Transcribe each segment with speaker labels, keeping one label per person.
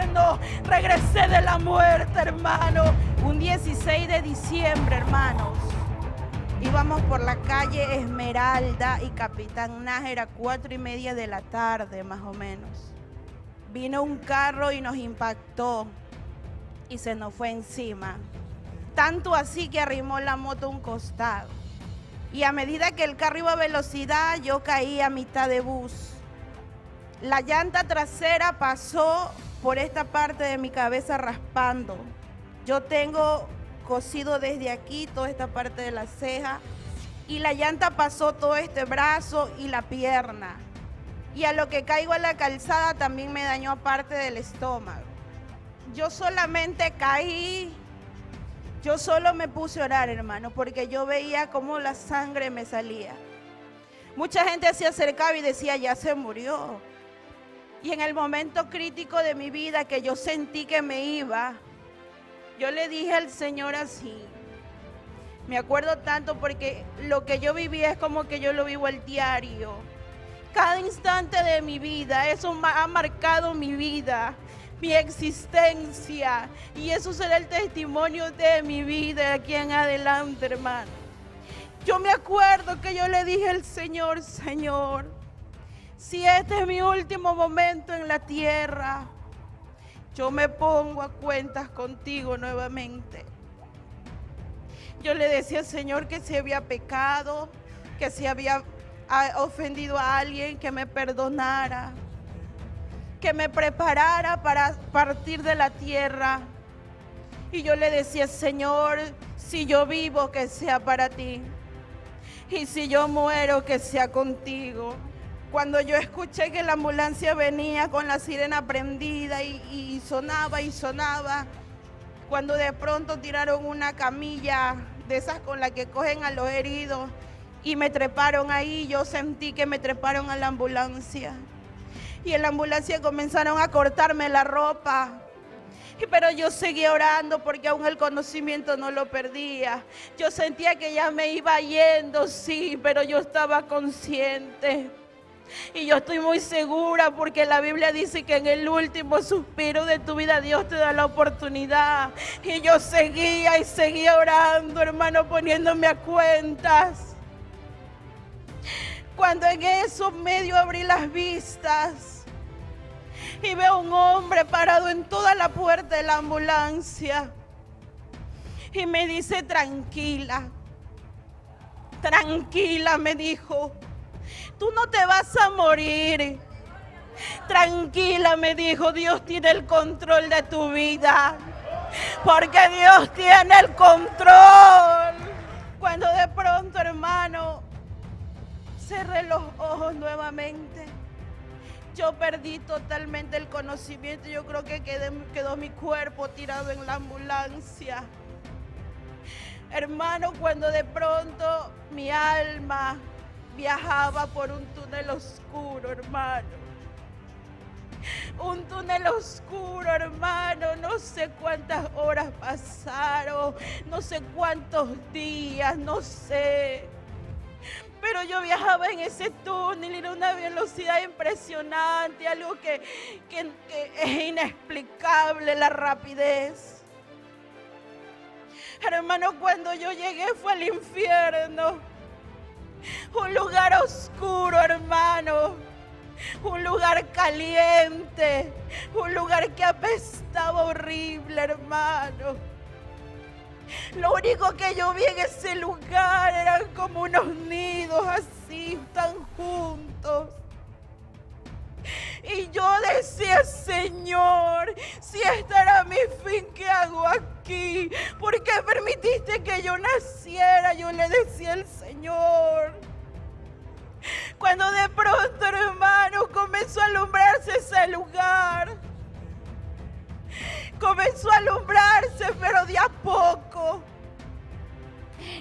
Speaker 1: infierno, regresé de la muerte, hermano. Un 16 de diciembre, hermanos, íbamos por la calle Esmeralda y Capitán Nájera, 4:30 de la tarde, más o menos. Vino un carro y nos impactó y se nos fue encima. Tanto así que arrimó la moto a un costado. Y a medida que el carro iba a velocidad, yo caí a mitad de bus. La llanta trasera pasó por esta parte de mi cabeza raspando. Yo tengo cosido desde aquí toda esta parte de la ceja. Y la llanta pasó todo este brazo y la pierna. Y a lo que caigo a la calzada también me dañó parte del estómago. Yo solamente caí. Yo solo me puse a orar, hermano, porque yo veía cómo la sangre me salía. Mucha gente se acercaba y decía, ya se murió. Y en el momento crítico de mi vida que yo sentí que me iba, yo le dije al Señor así. Me acuerdo tanto porque lo que yo vivía es como que yo lo vivo al diario. Cada instante de mi vida, eso ha marcado mi vida, mi existencia, y eso será el testimonio de mi vida de aquí en adelante, hermano. Yo me acuerdo que yo le dije al Señor, Señor, si este es mi último momento en la tierra, yo me pongo a cuentas contigo nuevamente. Yo le decía al Señor que si había pecado, que si había ofendido a alguien, que me perdonara, que me preparara para partir de la tierra. Y yo le decía, Señor, si yo vivo, que sea para ti, y si yo muero, que sea contigo. Cuando yo escuché que la ambulancia venía con la sirena prendida y sonaba y sonaba, cuando de pronto tiraron una camilla de esas con la que cogen a los heridos y me treparon ahí, yo sentí que me treparon a la ambulancia. Y en la ambulancia comenzaron a cortarme la ropa. Pero yo seguía orando porque aún el conocimiento no lo perdía. Yo sentía que ya me iba yendo, sí, pero yo estaba consciente. Y yo estoy muy segura porque la Biblia dice que en el último suspiro de tu vida Dios te da la oportunidad. Y yo seguía y seguía orando, hermano, poniéndome a cuentas. Cuando en eso medio abrí las vistas y veo a un hombre parado en toda la puerta de la ambulancia y me dice, tranquila, tranquila, me dijo, tú no te vas a morir. Tranquila, me dijo, Dios tiene el control de tu vida, porque Dios tiene el control. Cuando de pronto, hermano, cerré los ojos nuevamente, yo perdí totalmente el conocimiento. Yo creo que quedó mi cuerpo tirado en la ambulancia. Hermano, cuando de pronto mi alma viajaba por un túnel oscuro, hermano. Un túnel oscuro, hermano. No sé cuántas horas pasaron, no sé cuántos días, no sé. Pero yo viajaba en ese túnel y era una velocidad impresionante, algo que es inexplicable, la rapidez. Hermano, cuando yo llegué fue al infierno. Un lugar oscuro, hermano. Un lugar caliente. Un lugar que apestaba horrible, hermano. Lo único que yo vi en ese lugar eran como unos nidos así, tan juntos. Y yo decía, Señor, si este era mi fin, ¿qué hago aquí? ¿Por qué permitiste que yo naciera? Yo le decía al Señor. Cuando de pronto, hermano, comenzó a alumbrarse ese lugar. Comenzó a alumbrarse, pero de a poco.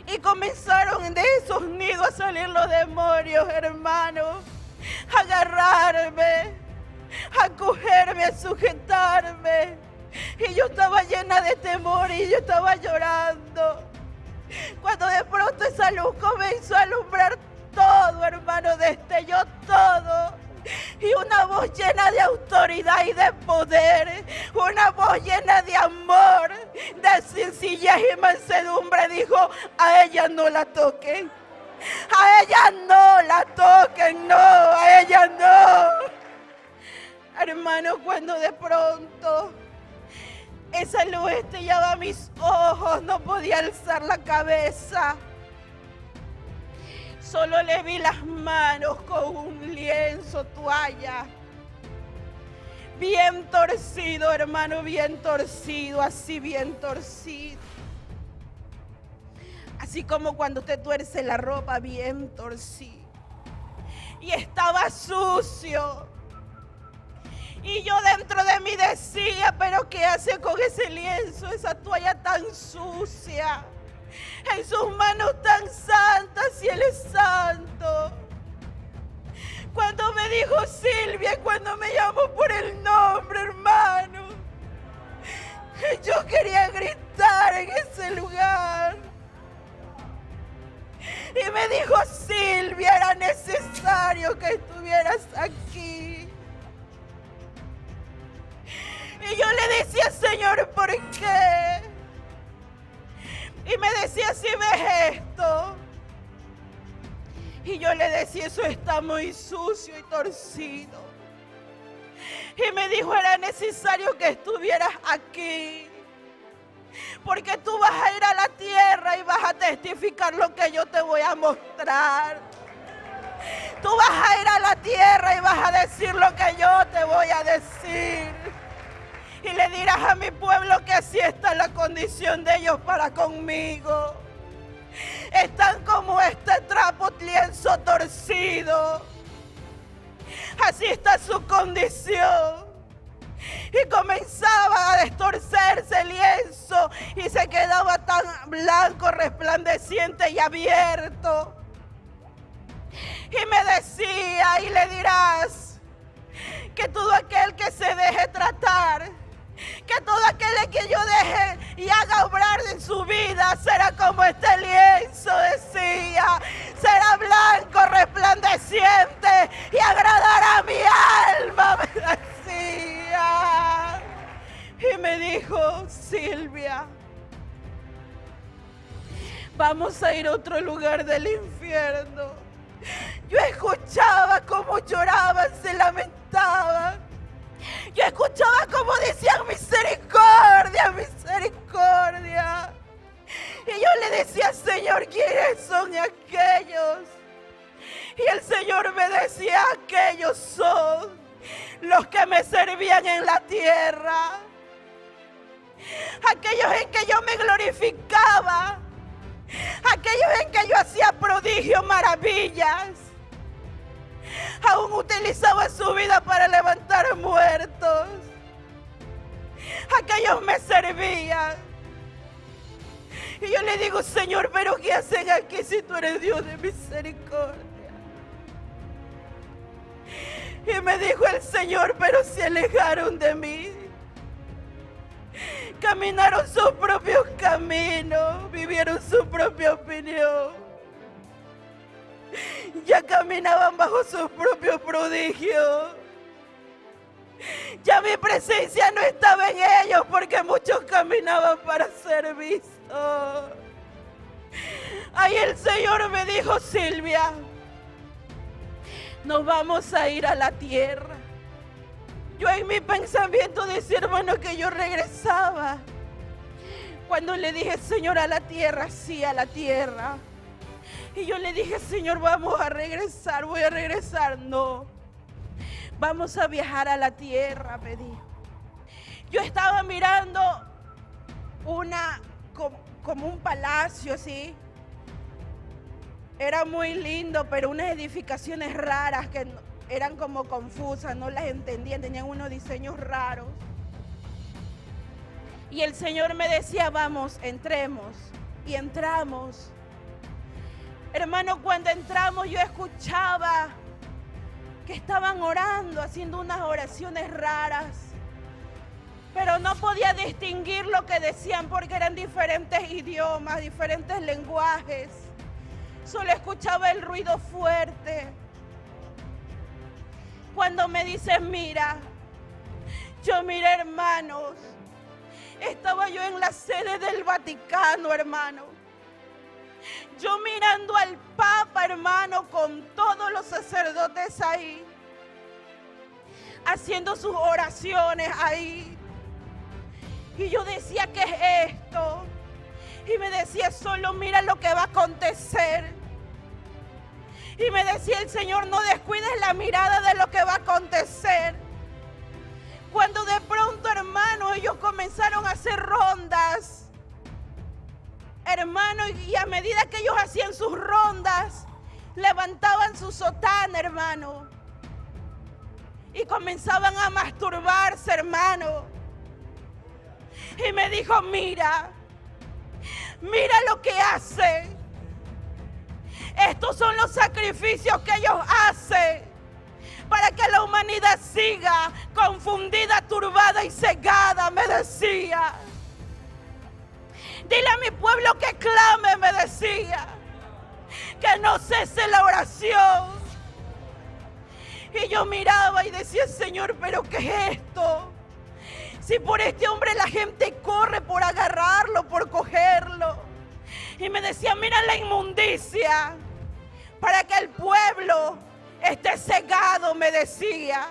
Speaker 1: Y comenzaron de esos nidos a salir los demonios, hermano. A agarrarme, a cogerme, a sujetarme. Y yo estaba llena de temor y yo estaba llorando. Cuando de pronto esa luz comenzó a alumbrar todo, hermano, destelló todo. Y una voz llena de autoridad y de poder, una voz llena de amor, de sencillez y mansedumbre dijo: a ella no la toquen, a ella no la toquen, no, a ella no. Hermano, cuando de pronto esa luz estrellaba mis ojos, no podía alzar la cabeza. Solo le vi las manos con un lienzo, toalla. Bien torcido, hermano, bien torcido, así bien torcido. Así como cuando usted tuerce la ropa, bien torcido. Y estaba sucio. Y yo dentro de mí decía: pero ¿qué hace con ese lienzo, esa toalla tan sucia? En sus manos tan santas, y Él es santo. Cuando me dijo Silvia, cuando me llamó por el nombre, hermano, yo quería gritar en ese lugar. Y me dijo: Silvia, era necesario que estuvieras aquí. Y yo le decía: Señor, ¿por qué? Y me decía: si ves esto. Y yo le decía: eso está muy sucio y torcido. Y me dijo: era necesario que estuvieras aquí, porque tú vas a ir a la tierra y vas a testificar lo que yo te voy a mostrar. Tú vas a ir a la tierra y vas a decir lo que yo te voy a decir. Y le dirás a mi pueblo que así está la condición de ellos para conmigo. Están como este trapo lienzo torcido. Así está su condición. Y comenzaba a destorcerse el lienzo y se quedaba tan blanco, resplandeciente y abierto. Y me decía: y le dirás que todo aquel que se deje tratar, que todo aquel que yo deje y haga obrar en su vida, será como este lienzo, decía. Será blanco, resplandeciente y agradará a mi alma, me decía. Y me dijo: Silvia, vamos a ir a otro lugar del infierno. Yo escuchaba cómo lloraban, se lamentaban. Yo escuchaba cómo decían: misericordia, misericordia. Y yo le decía: Señor, ¿quiénes son aquellos? Y el Señor me decía: aquellos son los que me servían en la tierra. Aquellos en que yo me glorificaba. Aquellos en que yo hacía prodigios, maravillas. Aún utilizaba su vida para levantar muertos. Aquellos me servían. Y yo le digo: Señor, ¿pero qué hacen aquí si tú eres Dios de misericordia? Y me dijo el Señor: pero se alejaron de mí. Caminaron sus propios caminos, vivieron su propia opinión. Ya caminaban bajo sus propios prodigios. Ya mi presencia no estaba en ellos, porque muchos caminaban para ser vistos. Ahí el Señor me dijo: Silvia, nos vamos a ir a la tierra. Yo en mi pensamiento decía, hermano, que yo regresaba. Cuando le dije: Señor, a la tierra, sí, a la tierra. Y yo le dije: Señor, vamos a regresar, voy a regresar. No, vamos a viajar a la tierra, me dijo. Yo estaba mirando como un palacio, ¿sí? Era muy lindo, pero unas edificaciones raras que eran como confusas, no las entendía, tenían unos diseños raros. Y el Señor me decía: vamos, entremos. Y entramos. Hermano, cuando entramos yo escuchaba que estaban orando, haciendo unas oraciones raras. Pero no podía distinguir lo que decían porque eran diferentes idiomas, diferentes lenguajes. Solo escuchaba el ruido fuerte. Cuando me dice, mira, yo miré, hermanos, estaba yo en la sede del Vaticano, hermano. Yo mirando al Papa, hermano, con todos los sacerdotes ahí, haciendo sus oraciones ahí. Y yo decía, ¿qué es esto? Y me decía, solo mira lo que va a acontecer. Y me decía el Señor, no descuides la mirada de lo que va a acontecer. Cuando de pronto, hermano, ellos comenzaron a hacer rondas. Hermano, y a medida que ellos hacían sus rondas, levantaban su sotana, hermano. Y comenzaban a masturbarse, hermano. Y me dijo, mira lo que hace. Estos son los sacrificios que ellos hacen para que la humanidad siga confundida, turbada y cegada, me decía. Dile a mi pueblo que clame, me decía, que no cese la oración. Y yo miraba y decía, Señor, ¿pero qué es esto? Si por este hombre la gente corre por agarrarlo, por cogerlo. Y me decía, mira la inmundicia, para que el pueblo esté cegado, me decía,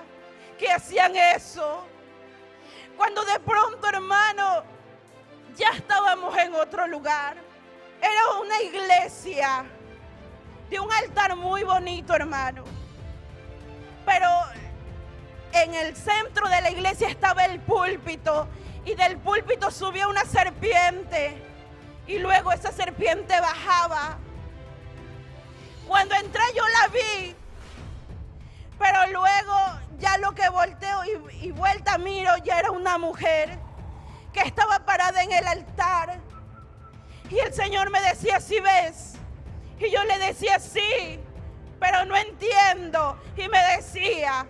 Speaker 1: que hacían eso. Cuando de pronto, hermano, ya estábamos en otro lugar. Era una iglesia de un altar muy bonito, hermano. Pero en el centro de la iglesia estaba el púlpito, y del púlpito subía una serpiente, y luego esa serpiente bajaba. Cuando entré yo la vi, pero luego ya lo que volteo y vuelta miro, ya era una mujer que estaba parada en el altar. Y el Señor me decía, ¿sí ves? Y yo le decía, sí, pero no entiendo. Y me decía,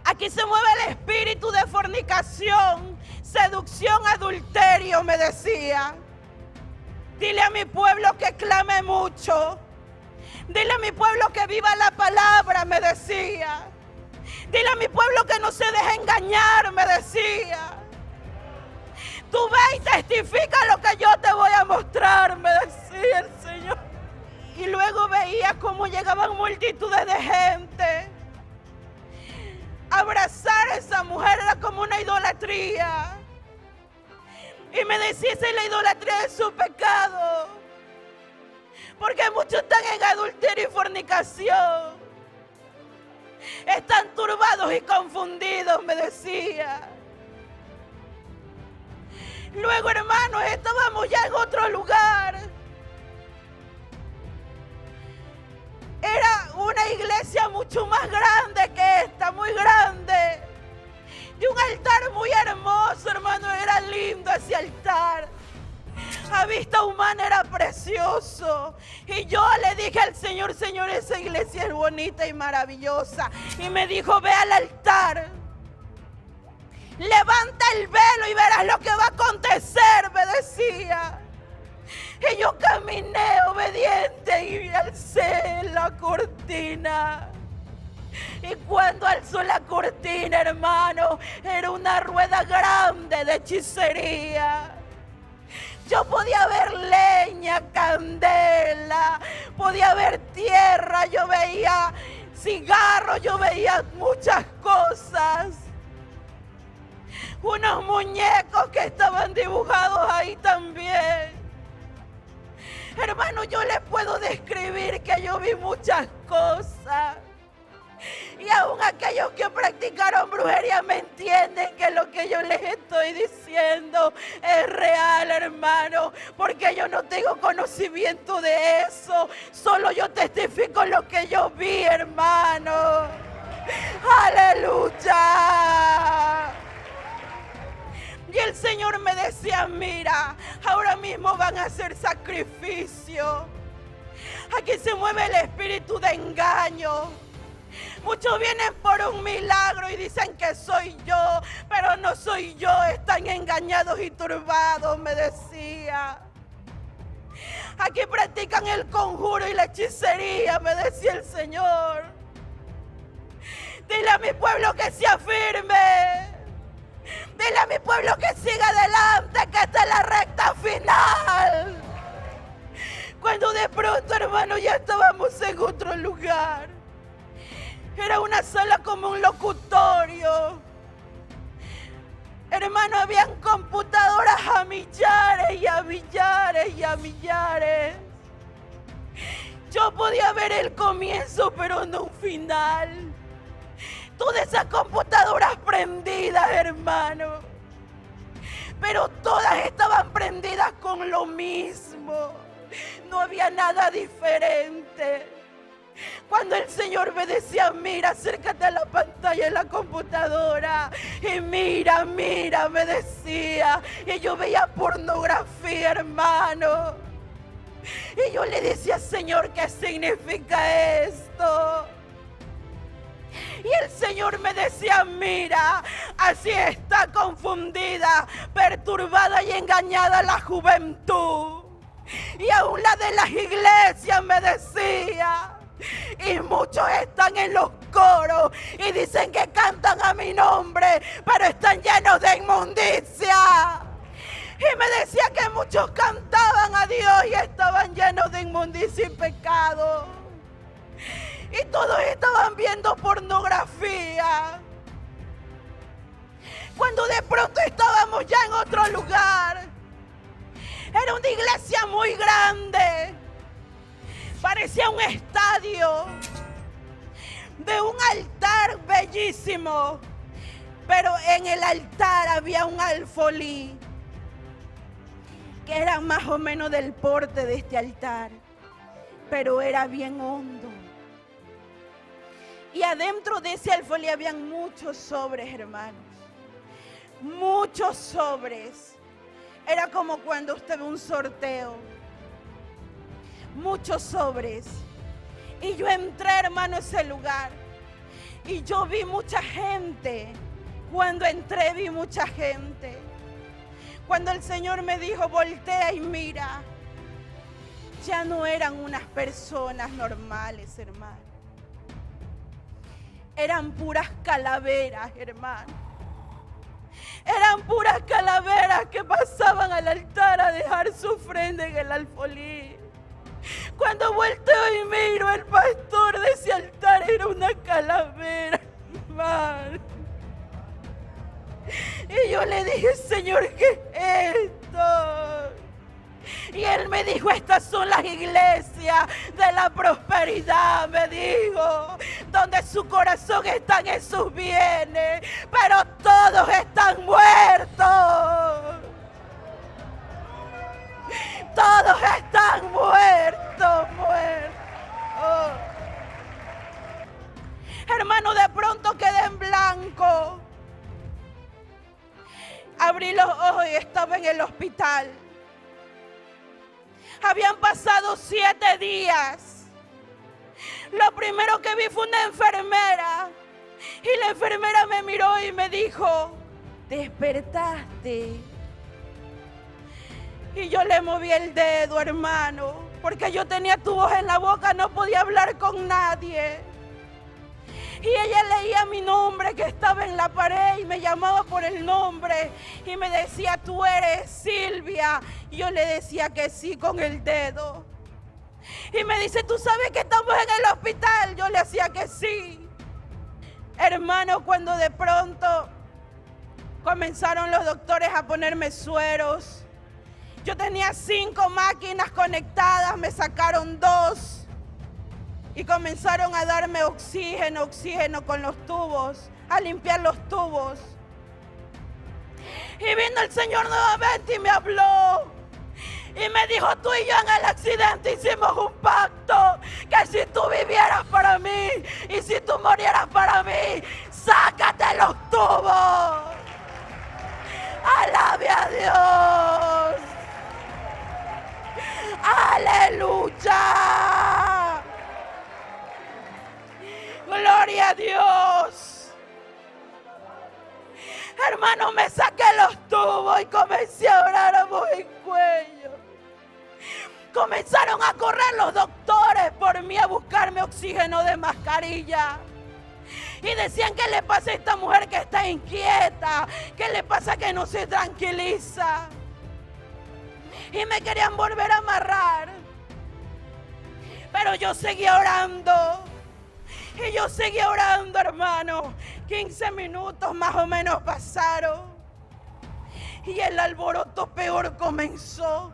Speaker 1: aquí se mueve el espíritu de fornicación, seducción, adulterio, me decía. Dile a mi pueblo que clame mucho. Dile a mi pueblo que viva la palabra, me decía. Dile a mi pueblo que no se deje engañar, me decía. Tú ve y testifica lo que yo te voy a mostrar, me decía el Señor. Y luego veía cómo llegaban multitudes de gente. Abrazar a esa mujer era como una idolatría. Y me decía, esa es la idolatría de su pecado. Porque muchos están en adulterio y fornicación. Están turbados y confundidos, me decía. Luego, hermanos, estábamos ya en otro lugar. Era una iglesia mucho más grande que esta, muy grande. De un altar muy hermoso, hermano, era lindo ese altar. A vista humana era precioso. Y yo le dije al Señor, Señor, esa iglesia es bonita y maravillosa. Y me dijo, ve al altar. Levanta el velo y verás lo que va a acontecer, me decía. Y yo caminé obediente y alcé la cortina. Y cuando alzó la cortina, hermano, era una rueda grande de hechicería. Yo podía ver leña, candela, podía ver tierra, yo veía cigarros, yo veía muchas cosas. Unos muñecos que estaban dibujados ahí también. Hermano, yo les puedo describir que yo vi muchas cosas. Y aún aquellos que practicaron brujería me entienden que lo que yo les estoy diciendo es real, hermano. Porque yo no tengo conocimiento de eso. Solo yo testifico lo que yo vi, hermano. ¡Aleluya! Y el Señor me decía, mira, ahora mismo van a hacer sacrificio. Aquí se mueve el espíritu de engaño. Muchos vienen por un milagro y dicen que soy yo, pero no soy yo, están engañados y turbados, me decía. Aquí practican el conjuro y la hechicería, me decía el Señor. Dile a mi pueblo que se afirme. Dile a mi pueblo que siga adelante, que esta es la recta final. Cuando de pronto, hermano, ya estábamos en otro lugar. Era una sala como un locutorio. Hermano, habían computadoras a millares y a millares y a millares. Yo podía ver el comienzo, pero no un final. Todas esas computadoras prendidas, hermano. Pero todas estaban prendidas con lo mismo. No había nada diferente. Cuando el Señor me decía, mira, acércate a la pantalla de la computadora. Y mira, mira, me decía. Y yo veía pornografía, hermano. Y yo le decía, Señor, ¿qué significa esto? Y el Señor me decía, mira, así está confundida, perturbada y engañada la juventud. Y aún la de las iglesias me decía. Y muchos están en los coros y dicen que cantan a mi nombre, pero están llenos de inmundicia. Y me decía que muchos cantaban a Dios y estaban llenos de inmundicia y pecado. Y todos estaban viendo pornografía. Cuando de pronto estábamos ya en otro lugar. Era una iglesia muy grande. Parecía un estadio. De un altar bellísimo. Pero en el altar había un alfolí. Que era más o menos del porte de este altar. Pero era bien hondo. Y adentro de ese alfolí habían muchos sobres, hermanos. Muchos sobres. Era como cuando usted ve un sorteo. Muchos sobres. Y yo entré, hermano, a ese lugar. Y yo vi mucha gente. Cuando entré vi mucha gente. Cuando el Señor me dijo, voltea y mira. Ya no eran unas personas normales, hermano. Eran puras calaveras, hermano. Eran puras calaveras que pasaban al altar a dejar su ofrenda en el alfolí. Cuando volteo y miro, el pastor de ese altar era una calavera, hermano. Y yo le dije, Señor, ¿qué es esto? Y él me dijo, estas son las iglesias de la prosperidad, me dijo, donde su corazón está en sus bienes, pero todos están muertos. Todos están muertos, muertos. Hermano, de pronto quedé en blanco. Abrí los ojos y estaba en el hospital. Habían pasado 7 días. Lo primero que vi fue una enfermera. Y la enfermera me miró y me dijo, despertaste. Y yo le moví el dedo, hermano, porque yo tenía tubos en la boca, no podía hablar con nadie. Y ella leía mi nombre que estaba en la pared y me llamaba por el nombre y me decía, tú eres Silvia. Y yo le decía que sí con el dedo. Y me dice, ¿tú sabes que estamos en el hospital? Yo le hacía que sí. Hermano, cuando de pronto comenzaron los doctores a ponerme sueros. Yo tenía 5 máquinas conectadas, me sacaron 2. Y comenzaron a darme oxígeno con los tubos, a limpiar los tubos. Y vino el Señor nuevamente y me habló. Y me dijo, tú y yo en el accidente hicimos un pacto, que si tú vivieras para mí y si tú murieras para mí, sácate los tubos. Alabe a Dios. Aleluya. Gloria a Dios. Hermano, me saqué los tubos y comencé a orar a voz en cuello. Comenzaron a correr los doctores por mí a buscarme oxígeno de mascarilla. Y decían, ¿qué le pasa a esta mujer que está inquieta? ¿Qué le pasa que no se tranquiliza? Y me querían volver a amarrar. Pero yo seguía orando. Y yo seguía orando, hermano. 15 minutos más o menos pasaron. Y el alboroto peor comenzó.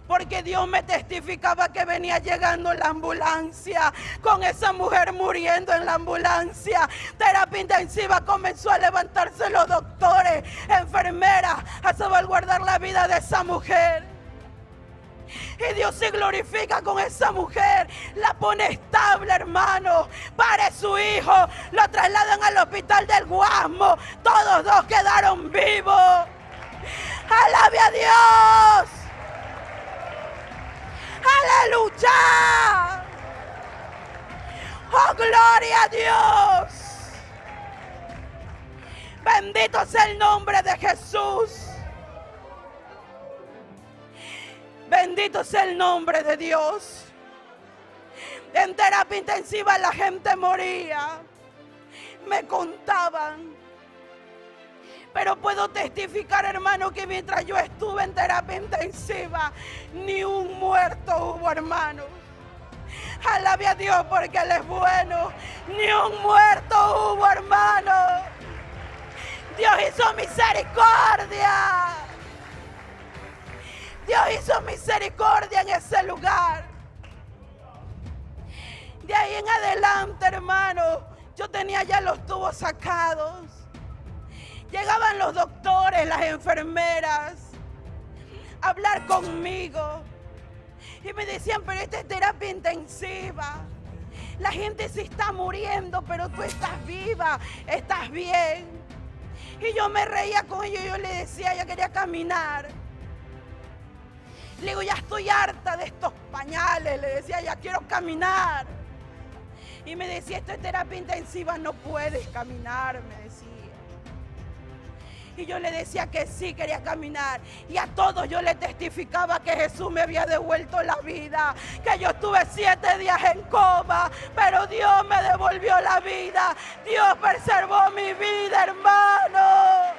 Speaker 1: Porque Dios me testificaba que venía llegando la ambulancia, con esa mujer muriendo en la ambulancia. Terapia intensiva comenzó a levantarse los doctores, enfermeras, a salvaguardar la vida de esa mujer. Y Dios se glorifica con esa mujer, la pone estable, hermano. Pare su hijo, lo trasladan al hospital del Guasmo. Todos dos quedaron vivos. ¡Alabe a Dios! ¡Aleluya! ¡Oh, gloria a Dios! Bendito sea el nombre de Jesús. Bendito sea el nombre de Dios. En terapia intensiva la gente moría. Me contaban. Pero puedo testificar, hermano, que mientras yo estuve en terapia intensiva, ni un muerto hubo, hermano. Alabe a Dios porque Él es bueno. Ni un muerto hubo, hermano. Dios hizo misericordia. Dios hizo misericordia en ese lugar. De ahí en adelante, hermano, yo tenía ya los tubos sacados. Llegaban los doctores, las enfermeras, a hablar conmigo. Y me decían, pero esta es terapia intensiva. La gente se está muriendo, pero tú estás viva, estás bien. Y yo me reía con ellos y yo le decía, ella quería caminar. Le digo, ya estoy harta de estos pañales. Le decía, ya quiero caminar. Y me decía, esto es terapia intensiva, no puedes caminar, me decía. Y yo le decía que sí, quería caminar. Y a todos yo le testificaba que Jesús me había devuelto la vida. Que yo estuve 7 días en coma, pero Dios me devolvió la vida. Dios preservó mi vida, hermano.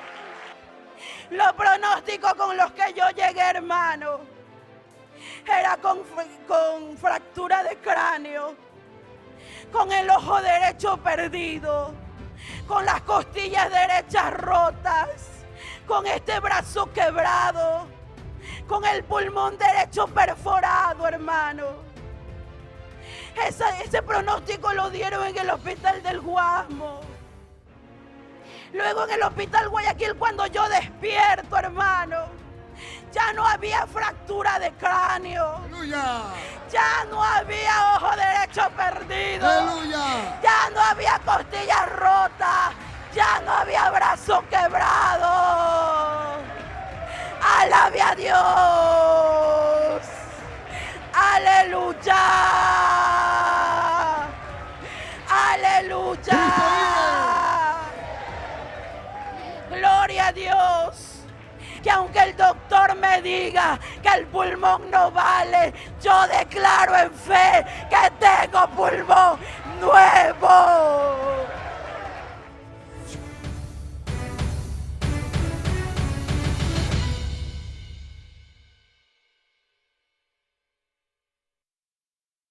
Speaker 1: Los pronósticos con los que yo llegué, hermano, era con fractura de cráneo, con el ojo derecho perdido, con las costillas derechas rotas, con este brazo quebrado, con el pulmón derecho perforado, hermano. Ese pronóstico lo dieron en el hospital del Guasmo. Luego en el hospital Guayaquil, cuando yo despierto, hermano, ya no había fractura de cráneo.
Speaker 2: ¡Aleluya!
Speaker 1: Ya no había ojo derecho perdido.
Speaker 2: ¡Aleluya!
Speaker 1: Ya no había costillas rotas. Ya no había brazo quebrado. ¡Alabe a Dios! ¡Aleluya! ¡Aleluya! ¡Gloria a Dios! Que aunque el doctor me diga que el pulmón no vale, yo declaro en fe que tengo pulmón nuevo.